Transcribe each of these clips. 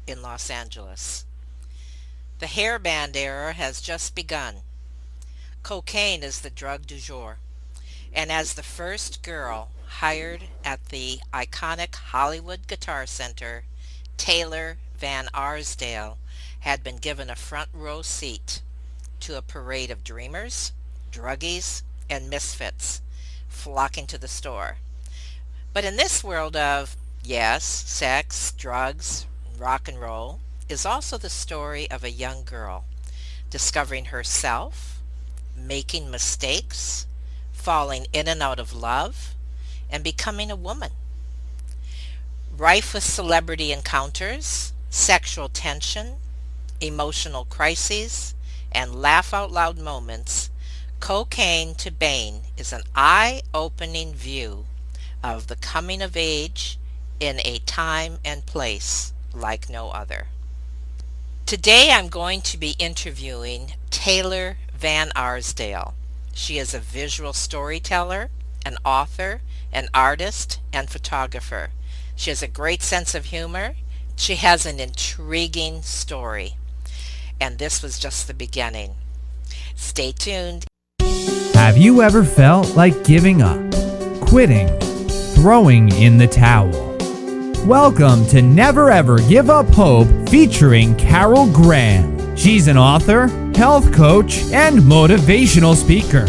in Los Angeles. The hairband era has just begun. Cocaine is the drug du jour. And as the first girl hired at the iconic Hollywood Guitar Center, Taylor Van Arsdale had been given a front row seat to a parade of dreamers, druggies, and misfits flocking to the store. But in this world of, yes, sex, drugs, rock and roll, is also the story of a young girl discovering herself, making mistakes, falling in and out of love, and becoming a woman. Rife with celebrity encounters, sexual tension, emotional crises, and laugh out loud moments, Cocaine to Bain is an eye opening view of the coming of age in a time and place like no other. Today I'm going to be interviewing Taylor Van Arsdale. She is a visual storyteller, an author, an artist, and photographer. She has a great sense of humor. She has an intriguing story. And this was just the beginning. Stay tuned. Have you ever felt like giving up, quitting, throwing in the towel? Welcome to Never Ever Give Up Hope featuring Carol Graham. She's an author, health coach, and motivational speaker.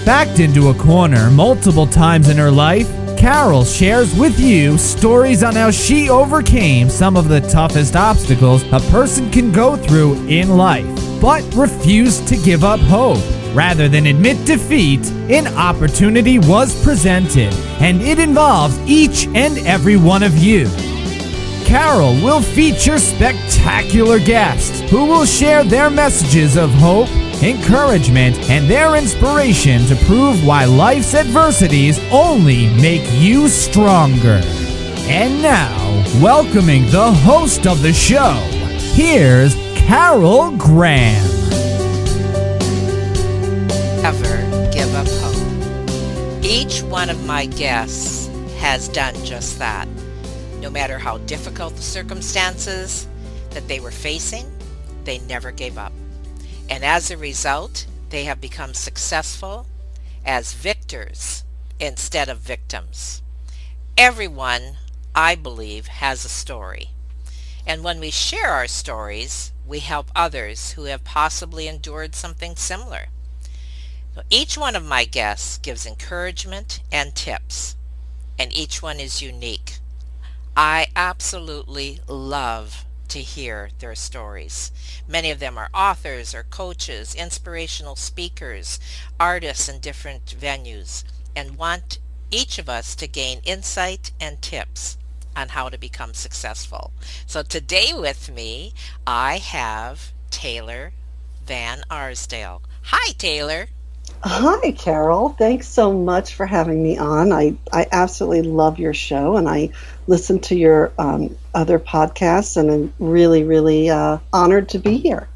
Backed into a corner multiple times in her life, Carol shares with you stories on how she overcame some of the toughest obstacles a person can go through in life, but refused to give up hope. Rather than admit defeat, an opportunity was presented, and it involves each and every one of you. Carol will feature spectacular guests who will share their messages of hope, encouragement, and their inspiration to prove why life's adversities only make you stronger. And now, welcoming the host of the show, here's Carol Graham. Never give up hope. Each one of my guests has done just that. No matter how difficult the circumstances that they were facing, they never gave up. And as a result, they have become successful as victors instead of victims. Everyone, I believe, has a story. And when we share our stories, we help others who have possibly endured something similar. So each one of my guests gives encouragement and tips, and each one is unique. I absolutely love to hear their stories. Many of them are authors or coaches, inspirational speakers, artists in different venues, and want each of us to gain insight and tips on how to become successful. So today with me, I have Taylor Van Arsdale. Hi, Taylor. Hi, Carol. Thanks so much for having me on. I absolutely love your show, and I listen to your other podcasts, and I'm really, really honored to be here.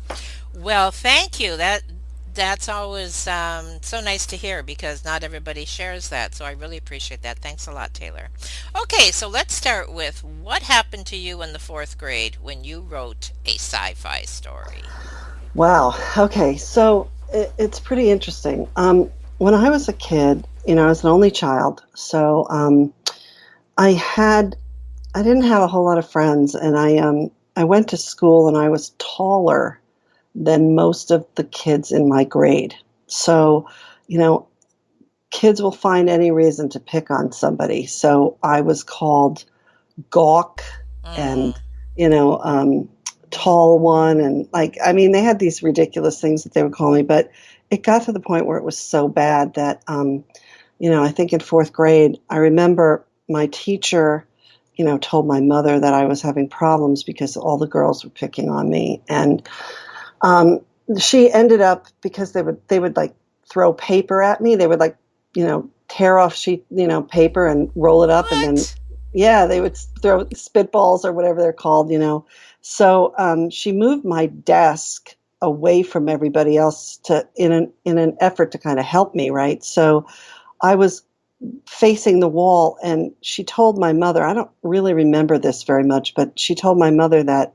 Well, thank you. That's always so nice to hear because not everybody shares that. So I really appreciate that. Thanks a lot, Taylor. Okay, so let's start with what happened to you in the fourth grade when you wrote a sci-fi story? Wow. Okay, so it's pretty interesting. When I was a kid, I was an only child, so I had I didn't have a whole lot of friends, and I went to school, and I was taller than most of the kids in my grade. So, you know, kids will find any reason to pick on somebody. So I was called gawk and, Mm, you know, tall one. And they had these ridiculous things that they would call me, but it got to the point where it was so bad that, I think in fourth grade, I remember my teacher, told my mother that I was having problems because all the girls were picking on me. And um, she ended up, because they would like throw paper at me. They would tear off paper and roll it up, and then what? yeah, they would throw spitballs or whatever they're called. So she moved my desk away from everybody else in an effort to kind of help me, right? So I was facing the wall, and she told my mother, I don't really remember this very much, but she told my mother that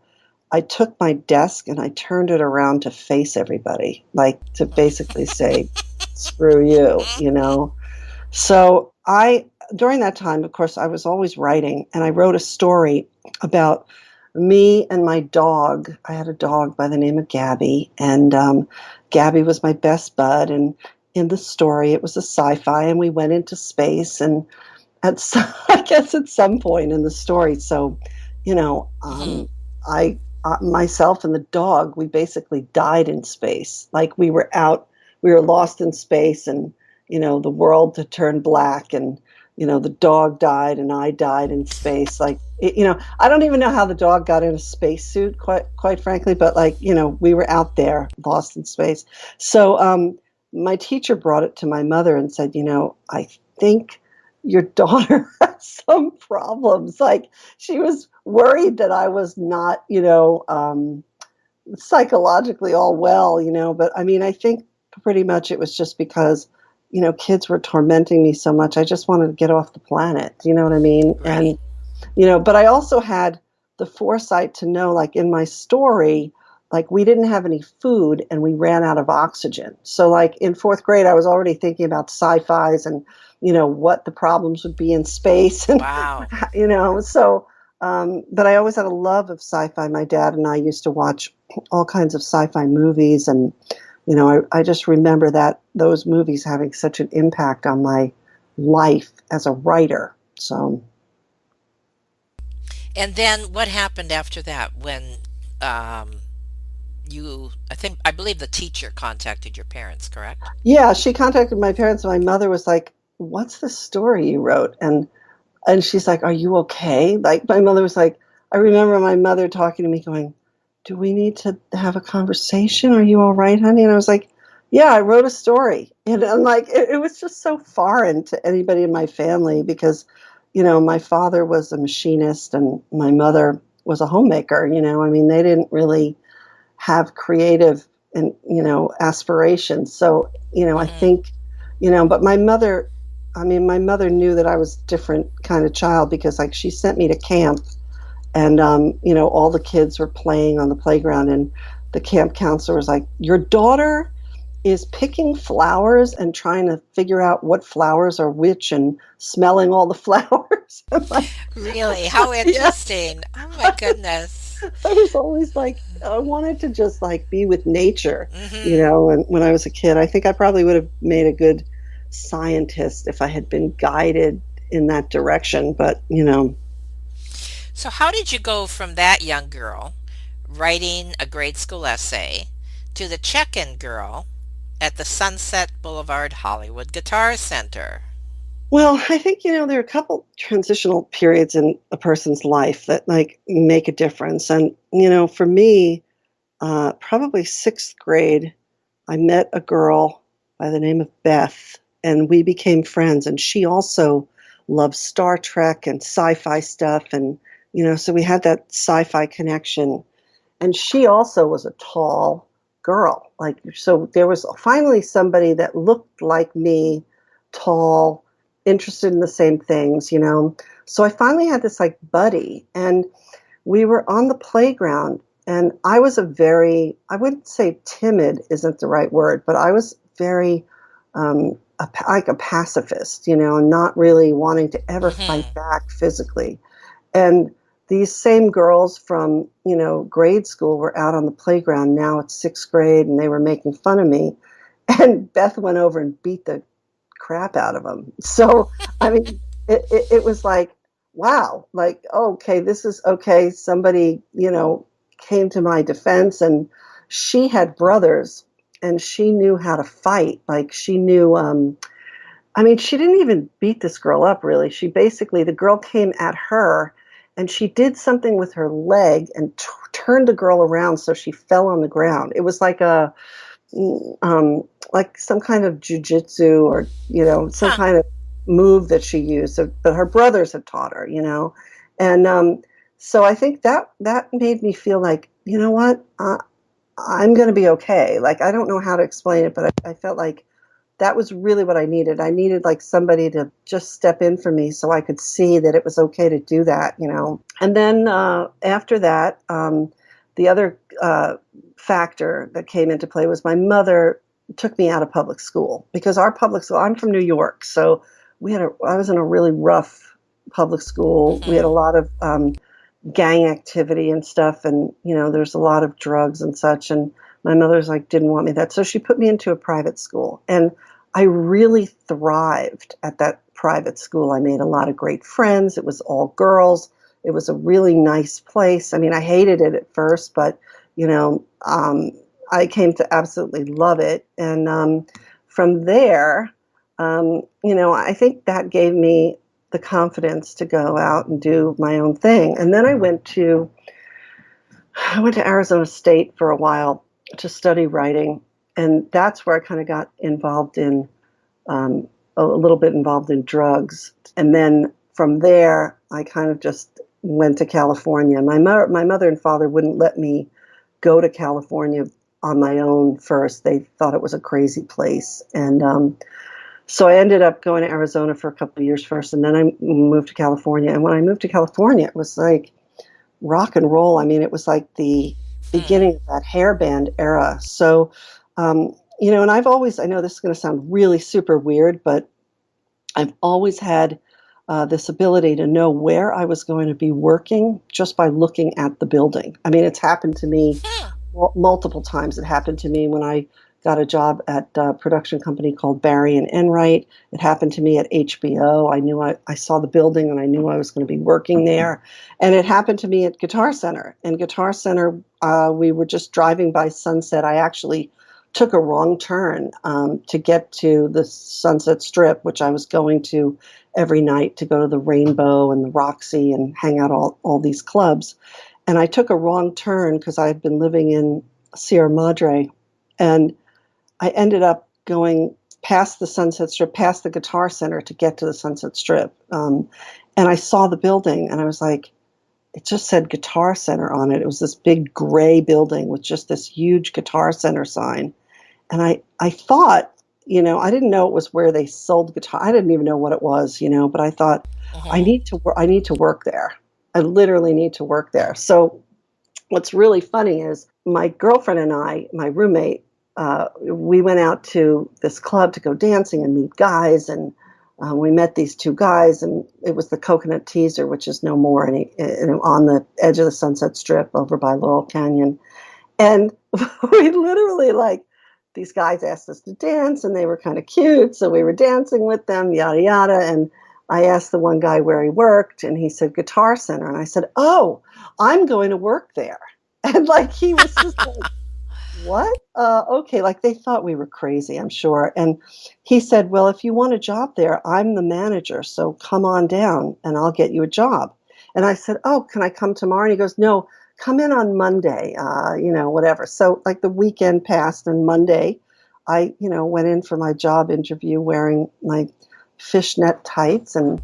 I took my desk and I turned it around to face everybody, like to basically say, screw you, you know? So during that time, of course, I was always writing, and I wrote a story about me and my dog. I had a dog by the name of Gabby, and Gabby was my best bud. And in the story, it was a sci-fi, and we went into space. And I guess at some point in the story, so you know, I myself and the dog, we basically died in space. Like we were lost in space, and the world had turned black, and the dog died, and I died in space. Like I don't even know how the dog got in a spacesuit, quite frankly, but like we were out there, lost in space. So my teacher brought it to my mother and said, I think your daughter has some problems. Like she was worried that I was not, psychologically all well, but I mean, I think pretty much it was just because, kids were tormenting me so much. I just wanted to get off the planet. You know what I mean? Right. And, but I also had the foresight to know, like in my story, like we didn't have any food and we ran out of oxygen. So like in fourth grade, I was already thinking about sci-fis and, what the problems would be in space. And, Wow. so, but I always had a love of sci-fi. My dad and I used to watch all kinds of sci-fi movies. And, I just remember those movies having such an impact on my life as a writer. So, And then what happened after that when um, I believe the teacher contacted your parents, correct? yeah, she contacted my parents. And my mother was like, "What's the story you wrote?" And she's like, "Are you okay?" Like my mother was like, I remember my mother talking to me going, "Do we need to have a conversation? Are you all right, honey?" And I was like, "Yeah, I wrote a story." And I'm like, it was just so foreign to anybody in my family because, my father was a machinist and my mother was a homemaker. I mean, they didn't really have creative and aspirations. So I Hmm. think but my mother, I mean, my mother knew that I was a different kind of child because like she sent me to camp, and all the kids were playing on the playground, and the camp counselor was like, your daughter is picking flowers and trying to figure out what flowers are which and smelling all the flowers. I'm like, Really? How yeah. interesting. Oh my goodness. I was always like, I wanted to just like be with nature, Hmm. and when I was a kid, I think I probably would have made a good scientist if I had been guided in that direction. But, So how did you go from that young girl writing a grade school essay to the check-in girl at the Sunset Boulevard Hollywood Guitar Center? well, I think, there are a couple transitional periods in a person's life that like make a difference. And, for me, probably sixth grade, I met a girl by the name of Beth, and we became friends. And she also loved Star Trek and sci-fi stuff, and so we had that sci-fi connection. And she also was a tall girl, like so. There was finally somebody that looked like me, tall, interested in the same things. So I finally had this like buddy, and we were on the playground, and I was I wouldn't say timid isn't the right word, but I was very like a pacifist, not really wanting to ever fight Hmm. back physically. And these same girls from, grade school were out on the playground. Now it's sixth grade, and they were making fun of me. And Beth went over and beat the crap out of them. So, I mean, it was like, wow, like, okay, this is okay. Somebody, came to my defense, and she had brothers, and she knew how to fight. Like, she knew, I mean, she didn't even beat this girl up, really. She basically, the girl came at her, and she did something with her leg and turned the girl around so she fell on the ground. It was like some kind of jujitsu or some Huh. kind of move that she used. So, but her brothers had taught her, and so I think that made me feel like what I'm going to be okay. Like I don't know how to explain it, but I felt like that was really what I needed. I needed like somebody to just step in for me so I could see that it was okay to do that, you know. And then after that, the other factor that came into play was my mother took me out of public school because our public school, I'm from New York, so I was in a really rough public school. We had a lot of gang activity and stuff, and you know, there's a lot of drugs and such, and my mother's like didn't want me that, so she put me into a private school, and I really thrived at that private school. I made a lot of great friends. It was all girls. It was a really nice place. I mean, I hated it at first, but you know, I came to absolutely love it, and from there, you know, I think that gave me the confidence to go out and do my own thing. And then I went to Arizona State for a while to study writing, and that's where I kind of got involved in a little bit involved in drugs. And then from there, I kind of just went to California. My mother and father wouldn't let me go to California on my own first. They thought it was a crazy place, and so I ended up going to Arizona for a couple of years first, and then I moved to California. And when I moved to California, it was like rock and roll. I mean, it was like the beginning of that hair band era. So, you know, and I know this is going to sound really super weird, but I've always had this ability to know where I was going to be working just by looking at the building. I mean, it's happened to me multiple times. It happened to me when I got a job at a production company called Barry and Enright. It happened to me at HBO. I saw the building and I knew I was going to be working there. And it happened to me at Guitar Center. And Guitar Center, we were just driving by Sunset. I actually took a wrong turn to get to the Sunset Strip, which I was going to every night to go to the Rainbow and the Roxy and hang out all these clubs. And I took a wrong turn because I had been living in Sierra Madre, and I ended up going past the Sunset Strip, past the Guitar Center to get to the Sunset Strip. And I saw the building, and I was like, it just said Guitar Center on it. It was this big gray building with just this huge Guitar Center sign. And I thought, you know, I didn't know it was where they sold guitar. I didn't even know what it was, you know, but I thought, I need to work there. I literally need to work there. So what's really funny is my girlfriend and I, my roommate, we went out to this club to go dancing and meet guys, and we met these two guys, and it was the Coconut Teaser, which is no more, on the edge of the Sunset Strip over by Laurel Canyon. And we literally, like, these guys asked us to dance, and they were kind of cute, so we were dancing with them, yada, yada. And I asked the one guy where he worked, and he said Guitar Center. And I said, oh, I'm going to work there. And, like, he was just like, what? Okay, like they thought we were crazy, I'm sure. And he said, well, if you want a job there, I'm the manager, so come on down and I'll get you a job. And I said, oh, can I come tomorrow? And he goes, no, come in on Monday, you know, whatever. So like the weekend passed, and Monday I, you know, went in for my job interview wearing my fishnet tights and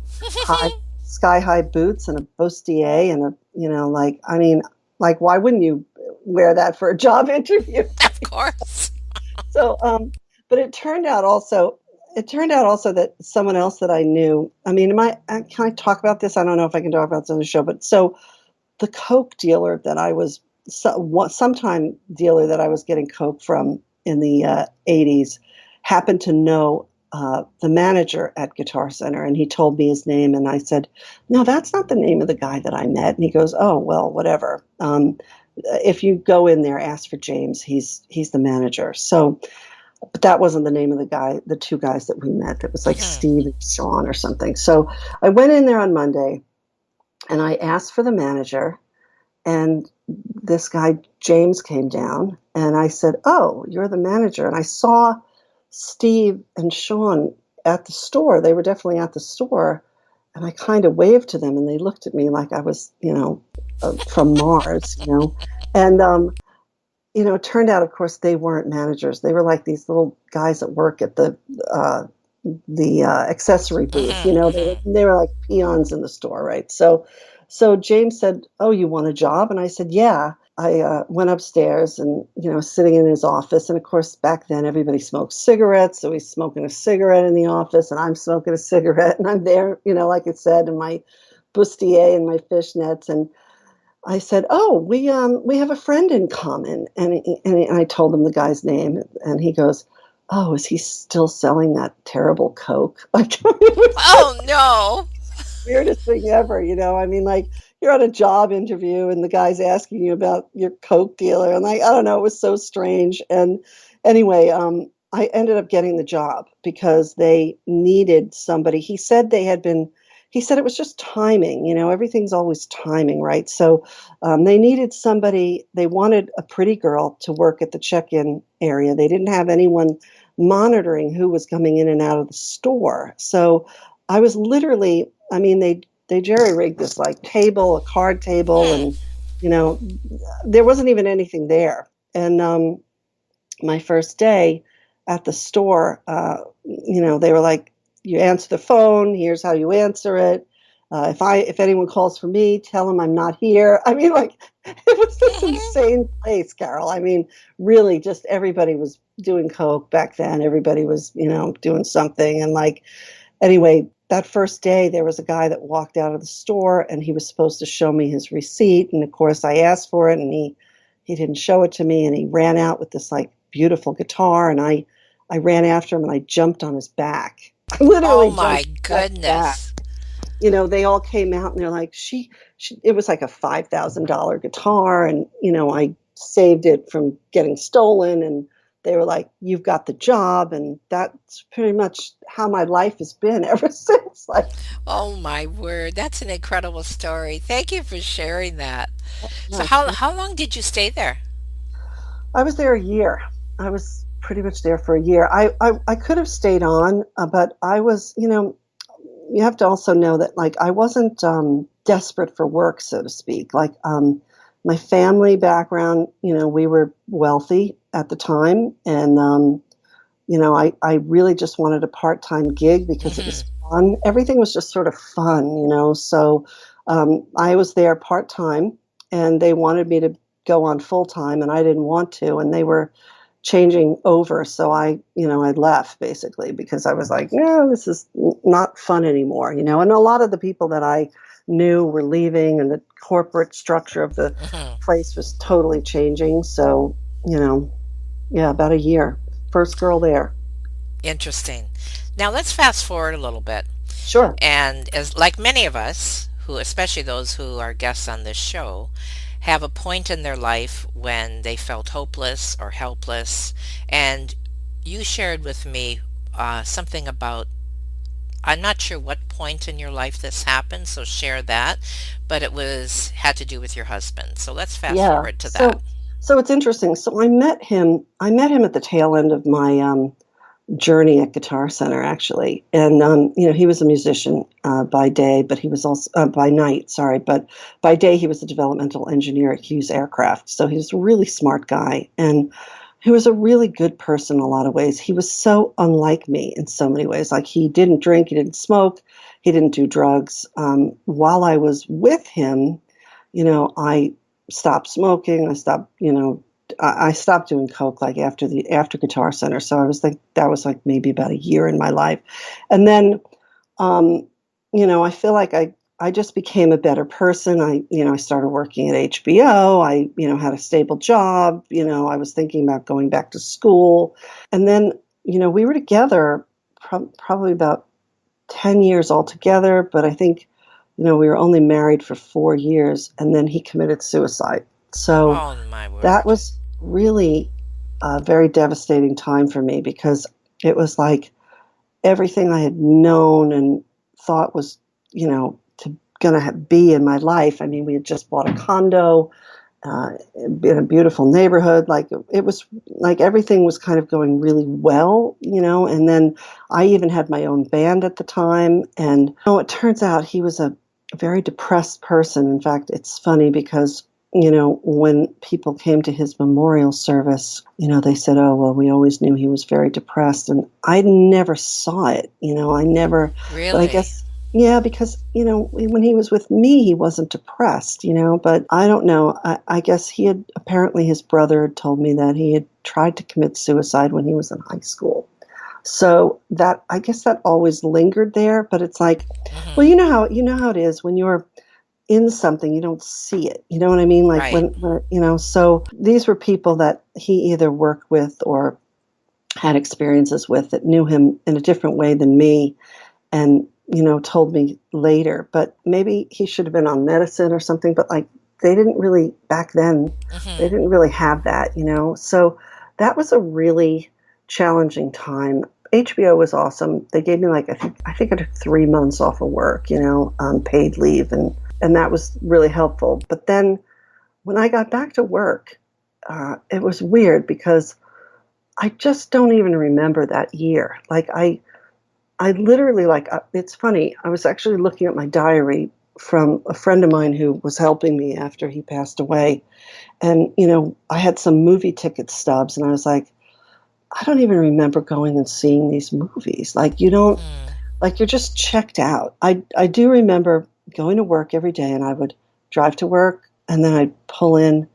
sky-high boots and a bustier and a, you know, like, I mean, like, why wouldn't you wear that for a job interview? Of course. So, but it turned out also that someone else that I knew, I mean, can I talk about this? I don't know if I can talk about this on the show, but so the Coke dealer that I was, sometime dealer that I was getting Coke from in the 80s happened to know the manager at Guitar Center, and he told me his name, and I said, no, that's not the name of the guy that I met. And he goes, oh, well, whatever. If you go in there, ask for James. He's the manager. So, but that wasn't the name of the two guys that we met. It was like Steve and Sean or something. So I went in there on Monday, and I asked for the manager, and this guy, James, came down, and I said, oh, you're the manager. And I saw Steve and Sean at the store. They were definitely at the store. And I kind of waved to them, and they looked at me like I was, you know, from Mars, you know. And, you know, it turned out, of course, they weren't managers. They were like these little guys that work at the accessory booth, you know. They were like peons in the store, right? So James said, oh, you want a job? And I said, yeah. I went upstairs and, sitting in his office. And of course, back then, everybody smoked cigarettes. So he's smoking a cigarette in the office, and I'm smoking a cigarette. And I'm there, like I said, in my bustier and my fishnets. And I said, "Oh, we have a friend in common." And I told him the guy's name. And he goes, "Oh, is he still selling that terrible Coke?" Like, it was Oh no. weirdest thing ever, I mean, like, you're at a job interview and the guy's asking you about your Coke dealer, and, like, I don't know, it was so strange. And anyway, I ended up getting the job because they needed somebody. He said it was just timing, everything's always timing, right? So they needed somebody. They wanted a pretty girl to work at the check-in area. They didn't have anyone monitoring who was coming in and out of the store. So I was literally, I mean, they jerry-rigged this, like, table, a card table, Hmm. and, you know, there wasn't even anything there. And, my first day at the store, they were like, "You answer the phone, here's how you answer it. If anyone calls for me, tell them I'm not here." I mean, like, it was this insane place, Carol. I mean, really, just everybody was doing coke back then. Everybody was, doing something. And, like, anyway, that first day, there was a guy that walked out of the store, and he was supposed to show me his receipt. And of course, I asked for it, and he didn't show it to me, and he ran out with this, like, beautiful guitar. And I ran after him, and I jumped on his back. I Oh literally my jumped on his back. goodness. They all came out, and they're like, she it was like a $5,000 guitar. And, I saved it from getting stolen. And they were like, "You've got the job." And that's pretty much how my life has been ever since. Like, Oh my word. That's an incredible story. Thank you for sharing that. So yeah, how long did you stay there? I was there a year. I was pretty much there for a year. I could have stayed on, but I was, you have to also know that, like, I wasn't desperate for work, so to speak. Like, my family background, we were wealthy at the time. And, I really just wanted a part-time gig because it was Hmm. fun. Everything was just sort of fun, So I was there part-time, and they wanted me to go on full-time, and I didn't want to. And they were changing over. So I left basically because I was like, "Yeah, this is not fun anymore." And a lot of the people that I knew were leaving, and the corporate structure of the Hmm. place was totally changing. So, you know, yeah, about a year. First girl there. Interesting. Now let's fast forward a little bit. Sure. And as like many of us, who especially those who are guests on this show, have a point in their life when they felt hopeless or helpless, and you shared with me something about I'm not sure what point in your life this happened, so share that, but it was had to do with your husband. So let's fast Yeah. forward to that. So it's interesting. So I met him. I met him at the tail end of my journey at Guitar Center, actually. And, he was a musician by day, but he was also by night, sorry. But by day, he was a developmental engineer at Hughes Aircraft. So he was a really smart guy. And he was a really good person in a lot of ways. He was so unlike me in so many ways. Like, he didn't drink, he didn't smoke, he didn't do drugs. While I was with him, I stopped smoking. I stopped doing coke, like, after Guitar Center. So I was like, that was like maybe about a year in my life. And then, um, I feel like I just became a better person. I started working at HBO. I, had a stable job. I was thinking about going back to school. And then, we were together probably about 10 years altogether. But I think, we were only married for 4 years, and then he committed suicide. So Oh my that word. was really a very devastating time for me because it was like everything I had known and thought was, to gonna be in my life. I mean, we had just bought a condo in a beautiful neighborhood. Like, it was like everything was kind of going really well, And then I even had my own band at the time. And it turns out he was a very depressed person. In fact, it's funny because when people came to his memorial service, they said, "Oh, well, we always knew he was very depressed." And I never saw it, I never, but I Really? guess, Yeah, because, when he was with me, he wasn't depressed, but I don't know. I guess apparently his brother had told me that he had tried to commit suicide when he was in high school. So I guess that always lingered there, but it's like, well, Hmm. you know how it is when you're in something, you don't see it. You know what I mean? Like Right. so these were people that he either worked with or had experiences with that knew him in a different way than me and told me later, but maybe he should have been on medicine or something, but like they didn't really back then, they Hmm. didn't really have that, so that was a really challenging time. HBO was awesome. They gave me like I think I took 3 months off of work, paid leave, and that was really helpful. But then when I got back to work, it was weird because I just don't even remember that year. Like I literally, like, it's funny. I was actually looking at my diary from a friend of mine who was helping me after he passed away. And, I had some movie ticket stubs, and I was like, I don't even remember going and seeing these movies. Like, you don't, Hmm. like, you're just checked out. I do remember going to work every day, and I would drive to work, and then I'd pull in,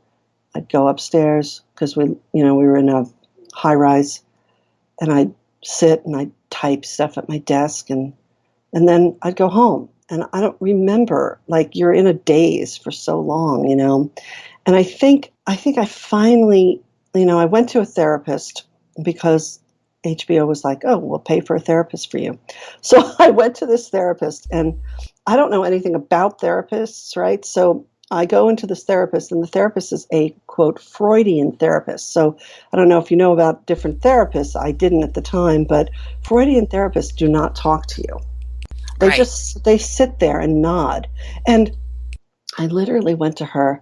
I'd go upstairs because we were in a high rise, and I'd sit and I'd type stuff at my desk, and then I'd go home. And I don't remember, like, you're in a daze for so long. And I think I finally, I went to a therapist because HBO was like, oh, we'll pay for a therapist for you. So I went to this therapist, and I don't know anything about therapists, right? So I go into this therapist, and the therapist is a quote Freudian therapist. So I don't know if you know about different therapists. I didn't at the time, but Freudian therapists do not talk to you. Right. They sit there and nod. And I literally went to her,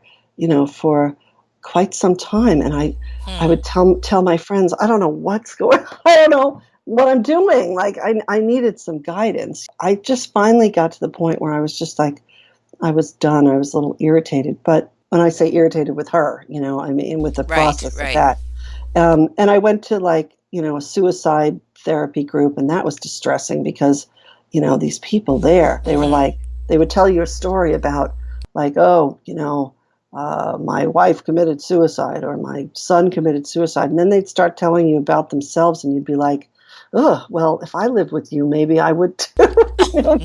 for quite some time, and I Hmm. would tell my friends, I don't know what's going on. I don't know what I'm doing. Like I needed some guidance. I just finally got to the point where I was just like I was done. I was a little irritated, but when I say irritated with her, I mean with the Right. process of Right. that. And I went to like, a suicide therapy group, and that was distressing because, these people there, they were Hmm. like, they would tell you a story about like, oh, my wife committed suicide or my son committed suicide. And then they'd start telling you about themselves, and you'd be like, oh, well, if I lived with you, maybe I would too. No.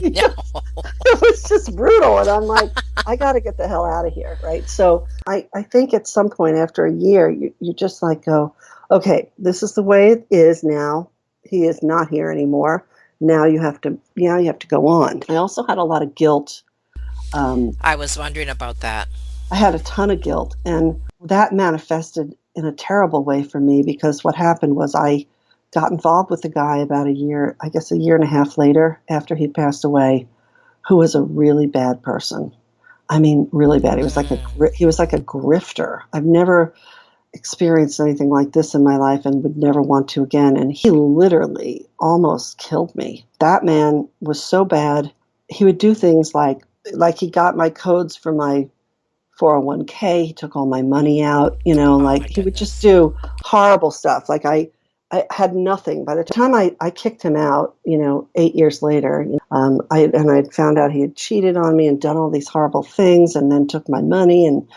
It was just brutal. And I'm like, I got to get the hell out of here. Right. So I think at some point after a year, you just like go, okay, this is the way it is now. He is not here anymore. Now you have to go on. I also had a lot of guilt. Um, I was wondering about that. I had a ton of guilt, and that manifested in a terrible way for me because what happened was I got involved with a guy about a year, I guess a year and a half later after he passed away, who was a really bad person. I mean, really bad. Hmm. He was like a grifter. I've never experienced anything like this in my life and would never want to again. And he literally almost killed me. That man was so bad. He would do things like he got my codes for my 401k. He took all my money out, Oh like my he would just goodness. do horrible stuff. Like I had nothing. By the time I kicked him out, 8 years later, I'd found out he had cheated on me and done all these horrible things and then took my money. And,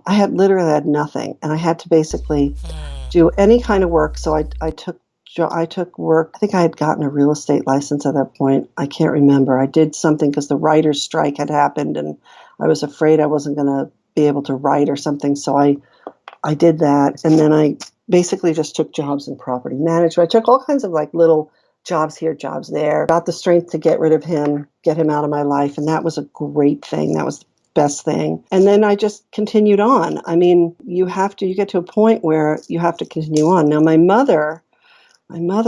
I had literally had nothing. And I had to basically Hmm. do any kind of work. So I took work. I think I had gotten a real estate license at that point. I can't remember. I did something because the writer's strike had happened, and I was afraid I wasn't going to be able to write or something. So I did that, and then I basically just took jobs in property management. I took all kinds of like little jobs here, jobs there. Got the strength to get rid of him, get him out of my life, and that was a great thing. That was the best thing. And then I just continued on. I mean, you get to a point where you have to continue on. Now, my mother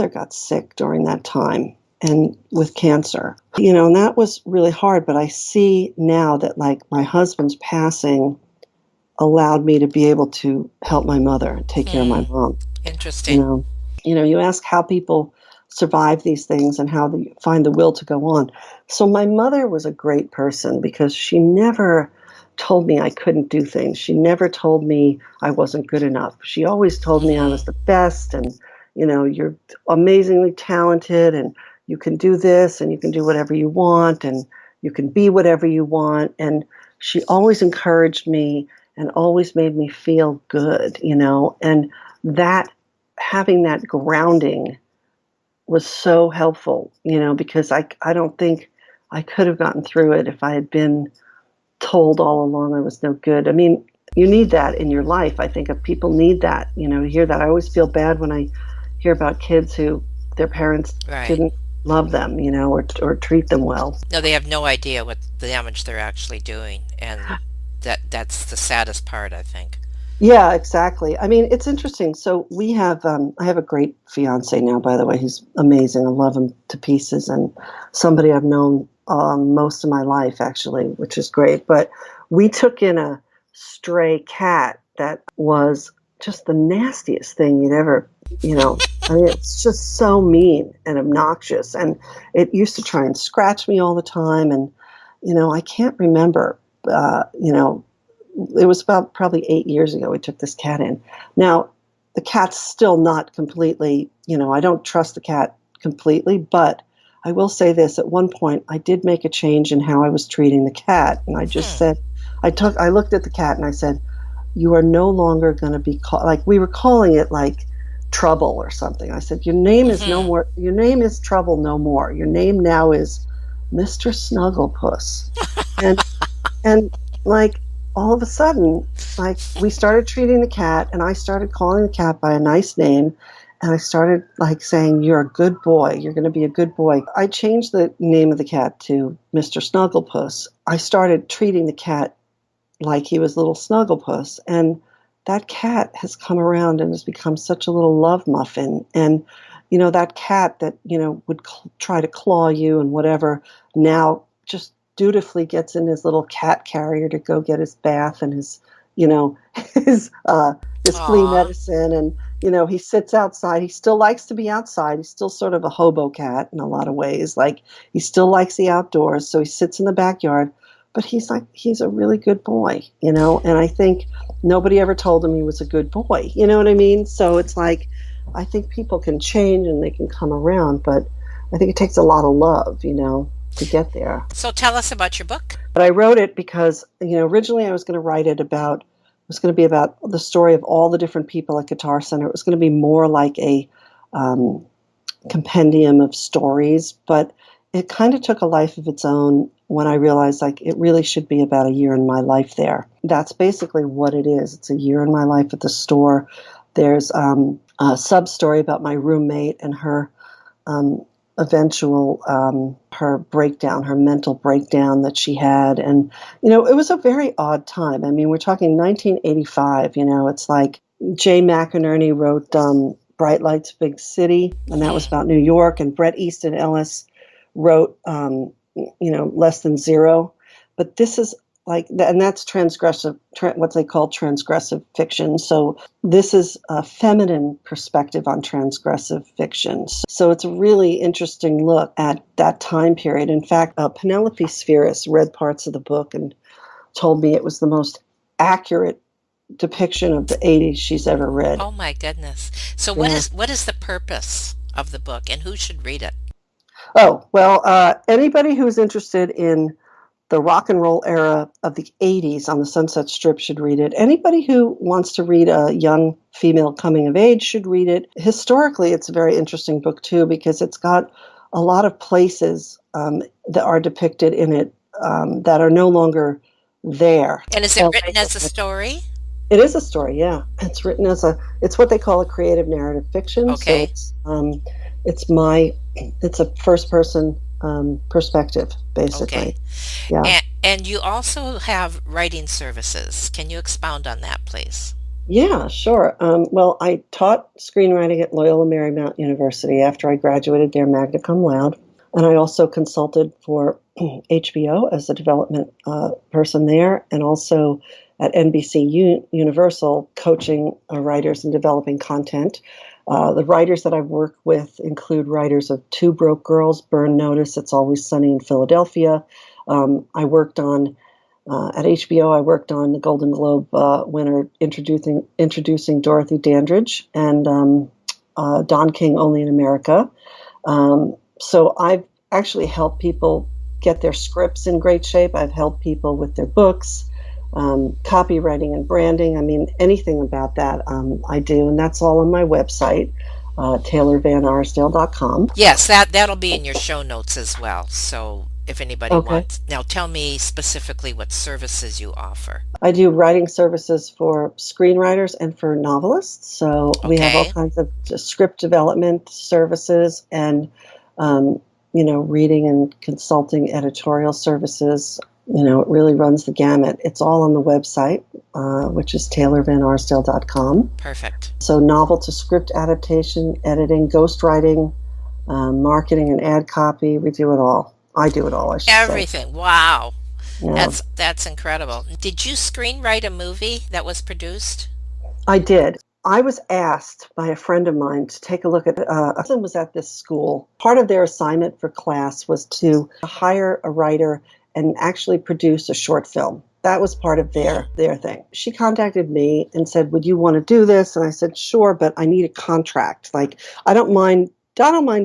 got sick during that time and with cancer. And that was really hard, but I see now that like my husband's passing allowed me to be able to help my mother and take care of my Hmm. mom. You Interesting. know, you ask how people survive these things and how they find the will to go on. So my mother was a great person because she never told me I couldn't do things. She never told me I wasn't good enough. She always told me I was Hmm. the best and you're amazingly talented and you can do this and you can do whatever you want and you can be whatever you want. And she always encouraged me and always made me feel good, and that having that grounding was so helpful, because I don't think I could have gotten through it if I had been told all along I was no good. I mean, you need that in your life. I think if people need that, to hear that. I always feel bad when I hear about kids who their parents Right. didn't love them, or treat them well. No, they have no idea what the damage they're actually doing, and that's the saddest part, I think. Yeah, exactly. I mean, it's interesting. So I have a great fiance now, by the way. He's amazing. I love him to pieces, and somebody I've known most of my life, actually, which is great. But we took in a stray cat that was just the nastiest thing you'd ever, I mean, it's just so mean and obnoxious. And it used to try and scratch me all the time. And, I can't remember, it was about probably 8 years ago we took this cat in. Now, the cat's still not completely, I don't trust the cat completely, but I will say this. At one point, I did make a change in how I was treating the cat. And I just said, I looked at the cat and I said, you are no longer going to be called, like we were calling it like Trouble or something. I said, your name is no more, your name is Trouble no more. Your name now is Mr. Snugglepuss. And, and like, all of a sudden, like we started treating the cat and I started calling the cat by a nice name and I started like saying, you're a good boy. You're going to be a good boy. I changed the name of the cat to Mr. Snugglepuss. I started treating the cat like he was little Snugglepuss. And that cat has come around and has become such a little love muffin. And, that cat that, would try to claw you and whatever, now just dutifully gets in his little cat carrier to go get his bath and his, his flea Aw. medicine. And, he sits outside. He still likes to be outside. He's still sort of a hobo cat in a lot of ways. Like he still likes the outdoors. So he sits in the backyard, but he's a really good boy, and I think nobody ever told him he was a good boy. You know what I mean? So it's like, I think people can change and they can come around, but I think it takes a lot of love, to get there. So tell us about your book. But I wrote it because, originally I was going to write it about, it was going to be about the story of all the different people at Guitar Center. It was going to be more like a compendium of stories, but it kind of took a life of its own when I realized like it really should be about a year in my life there. That's basically what it is. It's a year in my life at the store. There's a sub-story about my roommate and her eventual her breakdown, her mental breakdown that she had. And, it was a very odd time. I mean, we're talking 1985, it's like Jay McInerney wrote Bright Lights, Big City, and that was about New York, and Bret Easton Ellis wrote, Less Than Zero. But this is like, and that's transgressive, what they call transgressive fiction. So this is a feminine perspective on transgressive fiction. So it's a really interesting look at that time period. In fact, Penelope Spheris read parts of the book and told me it was the most accurate depiction of the 80s she's ever read. Oh my goodness. So Yeah. what is the purpose of the book and who should read it? Oh, well, anybody who's interested in the rock and roll era of the 80s on the Sunset Strip should read it. Anybody who wants to read a young female coming of age should read it. Historically, it's a very interesting book, too, because it's got a lot of places that are depicted in it that are no longer there. And is it written as a story? It is a story, yeah. It's written as it's what they call a creative narrative fiction. Okay. So it's a first person perspective, basically. Okay. Yeah. And you also have writing services. Can you expound on that, please? Yeah, sure. Well, I taught screenwriting at Loyola Marymount University after I graduated there magna cum laude. And I also consulted for HBO as a development person there, and also at NBC Universal coaching writers and developing content. The writers that I've worked with include writers of Two Broke Girls, Burn Notice, It's Always Sunny in Philadelphia. I worked on, at HBO, I worked on the Golden Globe winner introducing Dorothy Dandridge and Don King, Only in America. So I've actually helped people get their scripts in great shape. I've helped people with their books, copywriting and branding. I mean, anything about that I do, and that's all on my website, taylorvanarsdale.com. Yes, that'll be in your show notes as well. So if anybody Okay. wants, now tell me specifically what services you offer. I do writing services for screenwriters and for novelists. So we have all Okay. kinds of script development services and, reading and consulting editorial services. It really runs the gamut. It's all on the website, which is taylorvanarsdale.com. Perfect. So novel to script adaptation, editing, ghostwriting, marketing and ad copy. We do it all. I do it all, I should say. Everything. Wow. Yeah. That's incredible. Did you screenwrite a movie that was produced? I did. I was asked by a friend of mine to take a look at, a person was at this school. Part of their assignment for class was to hire a writer and actually produce a short film. That was part of their thing. She contacted me and said, "Would you want to do this?" And I said, "Sure, but I need a contract. Like, I don't mind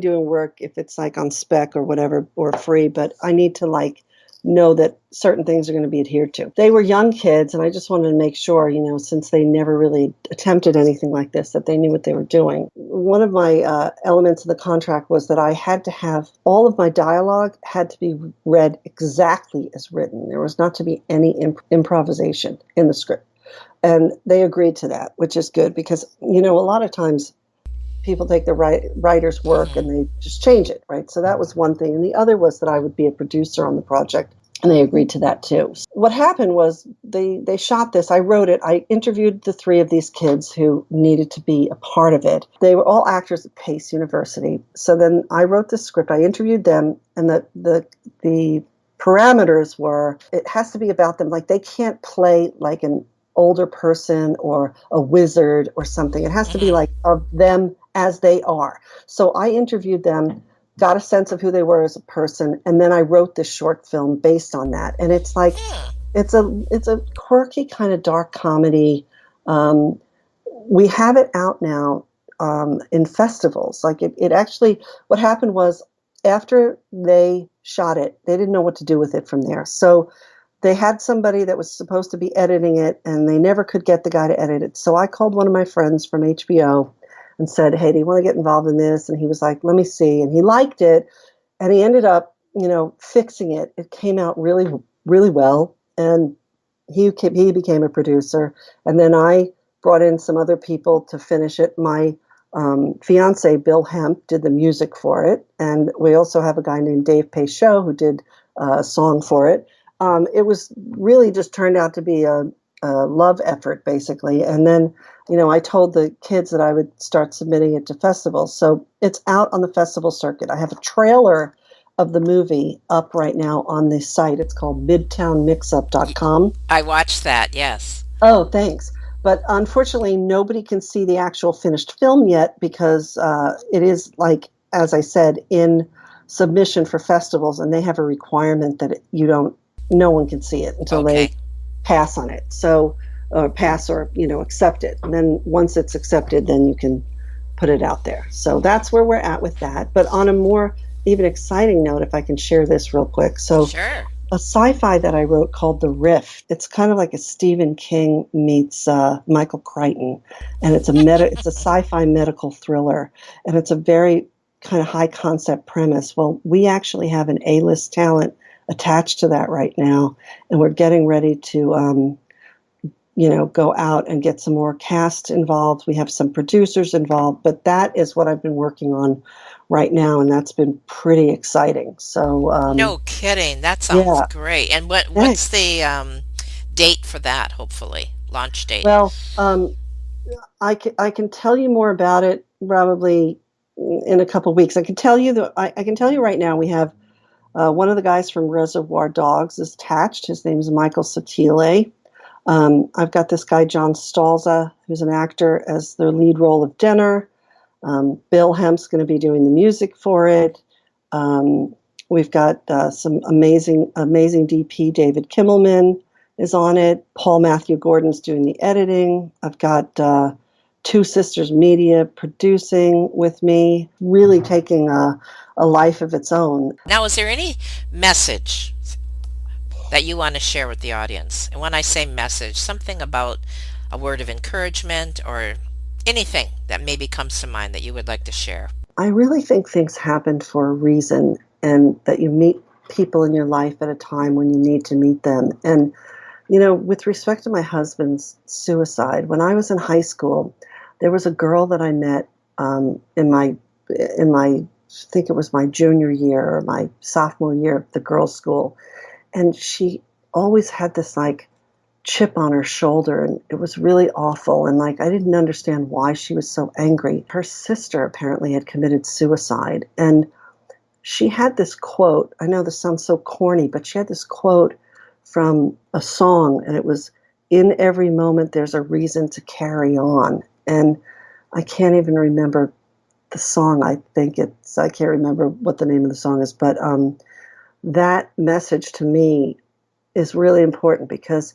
doing work if it's like on spec or whatever or free, but I need to like know that certain things are going to be adhered to." They were young kids, and I just wanted to make sure, since they never really attempted anything like this, that they knew what they were doing. One of my elements of the contract was that I had to have all of my dialogue had to be read exactly as written. There was not to be any improvisation in the script. And they agreed to that, which is good because, a lot of times people take the writer's work and they just change it, right? So that was one thing. And the other was that I would be a producer on the project, and they agreed to that too. What happened was they shot this. I wrote it. I interviewed the three of these kids who needed to be a part of it. They were all actors at Pace University. So then I wrote the script. I interviewed them, and the parameters were it has to be about them. Like they can't play like an older person or a wizard or something. It has to be like of them as they are. So I interviewed them, got a sense of who they were as a person, and then I wrote this short film based on that. And it's like it's a quirky kind of dark comedy. We have it out now in festivals. Like it actually, what happened was after they shot it, they didn't know what to do with it from there. So they had somebody that was supposed to be editing it, and they never could get the guy to edit it. So I called one of my friends from HBO and said, "Hey, do you want to get involved in this?" And he was like, "Let me see." And he liked it, and he ended up, fixing it. It came out really, really well, and he became a producer. And then I brought in some other people to finish it. My fiance, Bill Hemp, did the music for it, and we also have a guy named Dave Peychaud who did a song for it. It was really just turned out to be a love effort, basically. And then, I told the kids that I would start submitting it to festivals. So it's out on the festival circuit. I have a trailer of the movie up right now on the site. It's called midtownmixup.com. I watched that, yes. Oh, thanks. But unfortunately, nobody can see the actual finished film yet because it is, like, as I said, in submission for festivals, and they have a requirement that no one can see it until they Okay. pass on it. So, pass or, accept it. And then once it's accepted, then you can put it out there. So that's where we're at with that. But on a more even exciting note, if I can share this real quick. So Sure. a sci-fi that I wrote called The Rift. It's kind of like a Stephen King meets Michael Crichton, and it's a sci-fi medical thriller, and it's a very kind of high concept premise. Well, we actually have an A-list talent attached to that right now, and we're getting ready to go out and get some more cast involved. We have some producers involved, but that is what I've been working on right now, and that's been pretty exciting. So No kidding. That sounds yeah. great. And what's Thanks. the date for that, hopefully? Launch date. Well, I can tell you more about it probably in a couple weeks. I can tell you I can tell you right now we have one of the guys from Reservoir Dogs is attached. His name is Michael Satile. I've got this guy John Stalza, who's an actor, as the lead role of Denner. Bill Hemp's going to be doing the music for it. We've got some amazing DP. David Kimmelman is on it. Paul Matthew Gordon's doing the editing. I've got Two Sisters Media producing with me, really taking a a life of its own. Now, is there any message that you want to share with the audience? And when I say message, something about a word of encouragement or anything that maybe comes to mind that you would like to share. I really think things happen for a reason, and that you meet people in your life at a time when you need to meet them. And, with respect to my husband's suicide, when I was in high school, there was a girl that I met in my, I think it was my junior year or my sophomore year of the girls' school. And she always had this chip on her shoulder, and it was really awful. And I didn't understand why she was so angry. Her sister apparently had committed suicide, and she had this quote. I know this sounds so corny, but she had this quote from a song, and it was, "In every moment there's a reason to carry on." And I can't even remember the song. I can't remember what the name of the song is, but that message to me is really important, because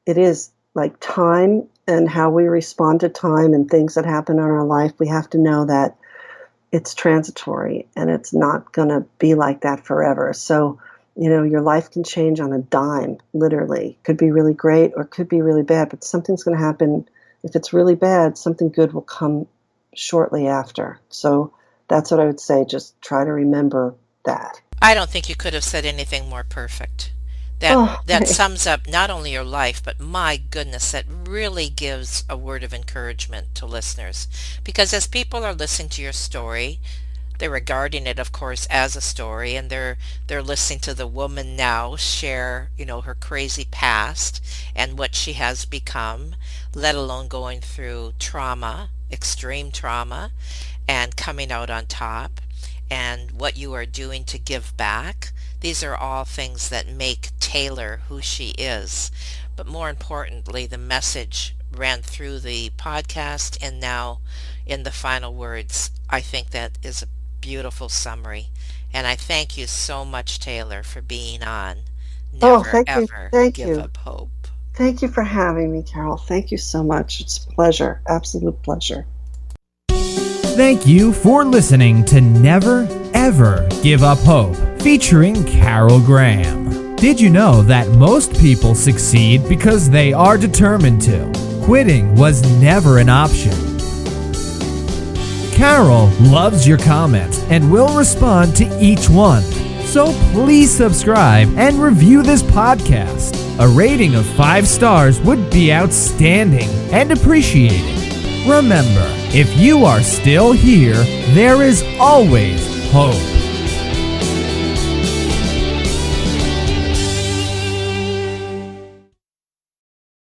it is time and how we respond to time and things that happen in our life. We have to know that it's transitory and it's not going to be like that forever. So, your life can change on a dime, literally. Could be really great or could be really bad, but something's going to happen. If it's really bad, something good will come shortly after. So that's what I would say. Just try to remember that. I don't think you could have said anything more perfect. That sums up not only your life, but my goodness, that really gives a word of encouragement to listeners. Because as people are listening to your story, they're regarding it, of course, as a story, and they're listening to the woman now share, her crazy past and what she has become, let alone going through trauma, extreme trauma, and coming out on top, and what you are doing to give back. These are all things that make Taylor who she is. But more importantly, the message ran through the podcast and now in the final words. I think that is a beautiful summary. And I thank you so much, Taylor, for being on Never Ever Give Up Hope. Thank you for having me, Carol. Thank you so much. It's a pleasure. Absolute pleasure. Thank you for listening to Never Ever Give Up Hope, featuring Carol Graham. Did you know that most people succeed because they are determined to? Quitting was never an option. Carol loves your comments and will respond to each one. So please subscribe and review this podcast. A rating of 5 stars would be outstanding and appreciated. Remember, if you are still here, there is always hope.